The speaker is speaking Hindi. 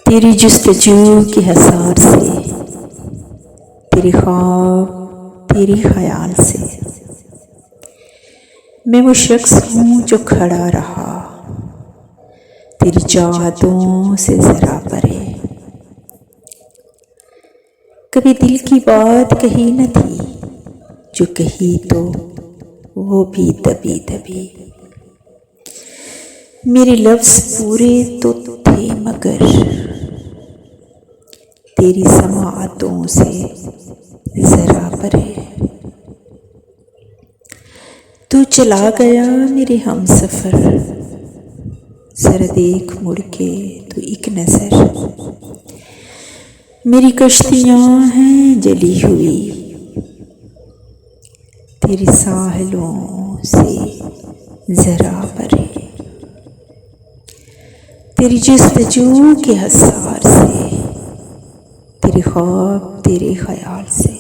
तेरी जुस्तजू के हसार से, तेरे ख्वाब तेरे ख्याल से, मैं वो शख्स हूँ जो खड़ा रहा तेरी चाहतों से ज़रा परे। कभी दिल की बात कही न थी, जो कही तो वो भी दबी दबी। मेरे लफ्ज़ पूरे तो थे मगर तेरी समाअतों से ज़रा परे। तू चला गया मेरे हमसफ़र, ज़रा देख मुड़ के तू एक नज़र। मेरी कश्तियाँ हैं जली हुई तेरे साहिलों से ज़रा परे। तेरी जुस्तजू के हसार से, तेरे ख्वाब तेरे ख्याल से।